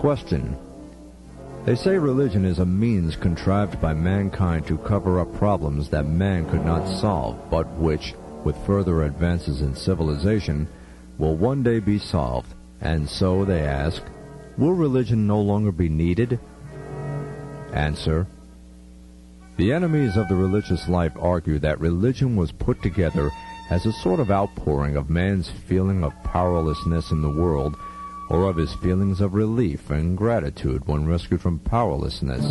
question. They say religion is a means contrived by mankind to cover up problems that man could not solve, but which, with further advances in civilization, will one day be solved. And so they ask, will religion no longer be needed? Answer: the enemies of the religious life argue that religion was put together as a sort of outpouring of man's feeling of powerlessness in the world, or of his feelings of relief and gratitude when rescued from powerlessness.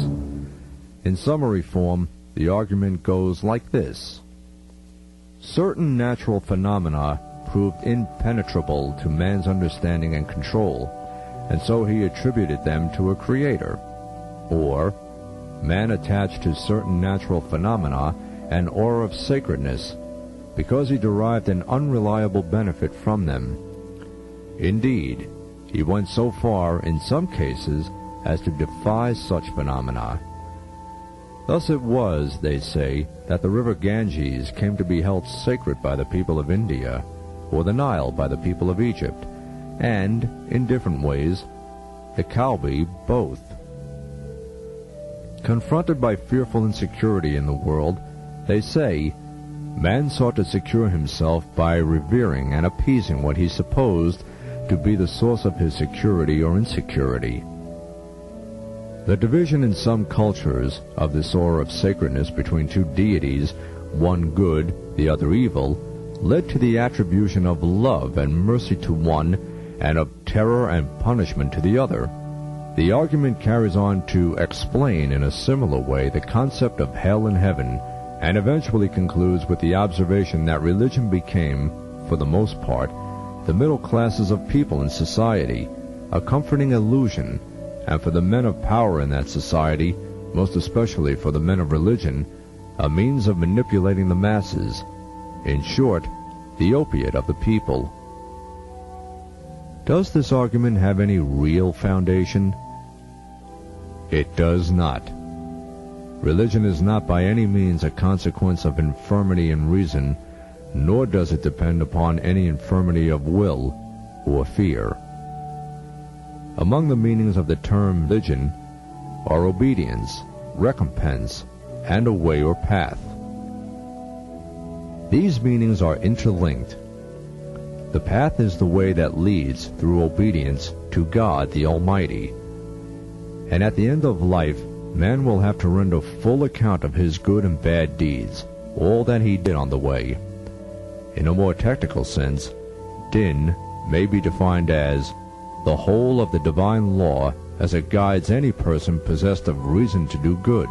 In summary form, the argument goes like this. Certain natural phenomena proved impenetrable to man's understanding and control, and so he attributed them to a creator. Or, man attached to certain natural phenomena an aura of sacredness, because he derived an unreliable benefit from them. Indeed, he went so far, in some cases, as to defy such phenomena. Thus it was, they say, that the river Ganges came to be held sacred by the people of India, or the Nile by the people of Egypt, and, in different ways, the Kaaba both. Confronted by fearful insecurity in the world, they say, man sought to secure himself by revering and appeasing what he supposed to be the source of his security or insecurity. The division in some cultures of this aura of sacredness between two deities, one good, the other evil, led to the attribution of love and mercy to one and of terror and punishment to the other. The argument carries on to explain in a similar way the concept of hell and heaven, and eventually concludes with the observation that religion became, for the most part, the middle classes of people in society, a comforting illusion, and for the men of power in that society, most especially for the men of religion, a means of manipulating the masses. In short, the opiate of the people. Does this argument have any real foundation? It does not. Religion is not by any means a consequence of infirmity in reason, nor does it depend upon any infirmity of will or fear. Among the meanings of the term religion are obedience, recompense, and a way or path. These meanings are interlinked. The path is the way that leads, through obedience, to God the Almighty. And at the end of life, man will have to render full account of his good and bad deeds, all that he did on the way. In a more technical sense, din may be defined as the whole of the divine law as it guides any person possessed of reason to do good.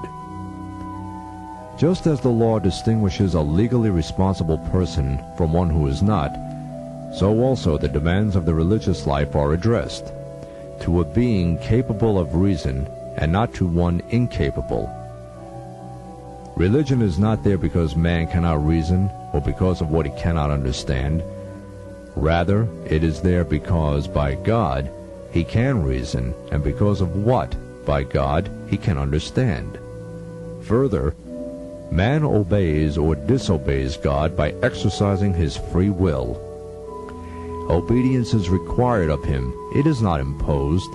Just as the law distinguishes a legally responsible person from one who is not, so also the demands of the religious life are addressed to a being capable of reason and not to one incapable. Religion is not there because man cannot reason or because of what he cannot understand. Rather, it is there because, by God, he can reason, and because of what, by God, he can understand. Further, man obeys or disobeys God by exercising his free will. Obedience is required of him, it is not imposed.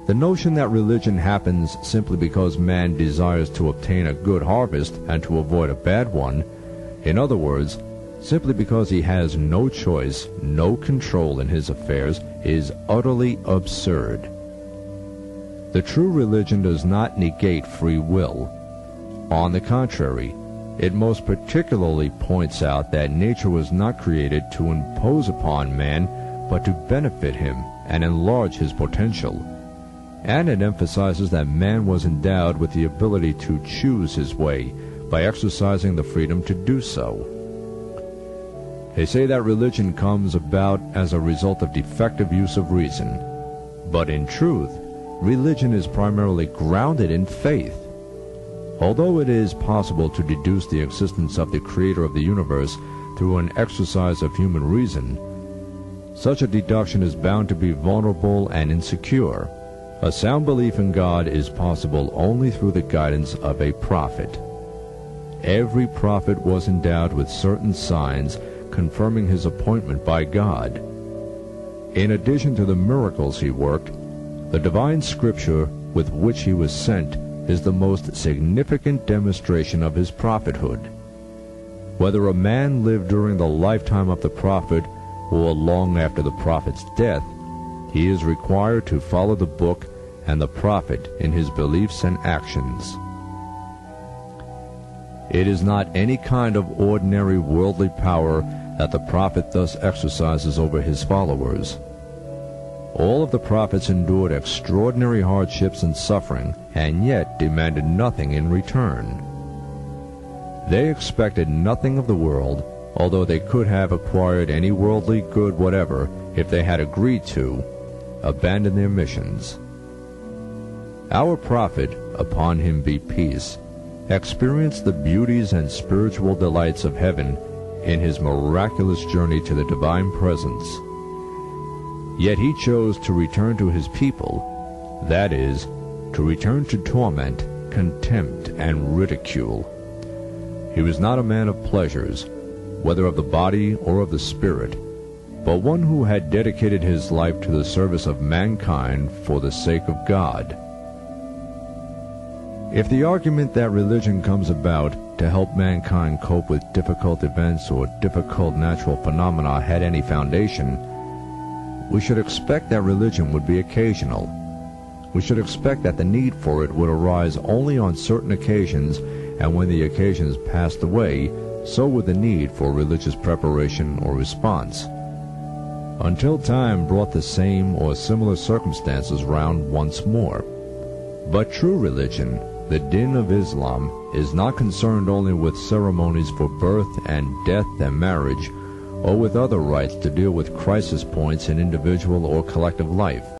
The notion that religion happens simply because man desires to obtain a good harvest and to avoid a bad one, in other words, simply because he has no choice, no control in his affairs, is utterly absurd. The true religion does not negate free will. On the contrary, it most particularly points out that nature was not created to impose upon man, but to benefit him and enlarge his potential. And it emphasizes that man was endowed with the ability to choose his way by exercising the freedom to do so. They say that religion comes about as a result of defective use of reason. But in truth, religion is primarily grounded in faith. Although it is possible to deduce the existence of the Creator of the universe through an exercise of human reason, such a deduction is bound to be vulnerable and insecure. A sound belief in God is possible only through the guidance of a prophet. Every prophet was endowed with certain signs confirming his appointment by God. In addition to the miracles he worked, The divine scripture with which he was sent is the most significant demonstration of his prophethood. Whether a man lived during the lifetime of the prophet or long after the prophet's death, he is required to follow the book and the prophet in his beliefs and actions. It is not any kind of ordinary worldly power that the prophet thus exercises over his followers. All of the prophets endured extraordinary hardships and suffering, and yet demanded nothing in return. They expected nothing of the world, although they could have acquired any worldly good whatever if they had agreed to abandon their missions. Our prophet, upon him be peace, experienced the beauties and spiritual delights of heaven in his miraculous journey to the divine presence. Yet he chose to return to his people, that is, to return to torment, contempt, and ridicule. He was not a man of pleasures, whether of the body or of the spirit, but one who had dedicated his life to the service of mankind for the sake of God. If the argument that religion comes about to help mankind cope with difficult events or difficult natural phenomena had any foundation, we should expect that religion would be occasional. We should expect that the need for it would arise only on certain occasions, and when the occasions passed away, so would the need for religious preparation or response, until time brought the same or similar circumstances round once more. But true religion, the din of Islam, is not concerned only with ceremonies for birth and death and marriage, or with other rites to deal with crisis points in individual or collective life.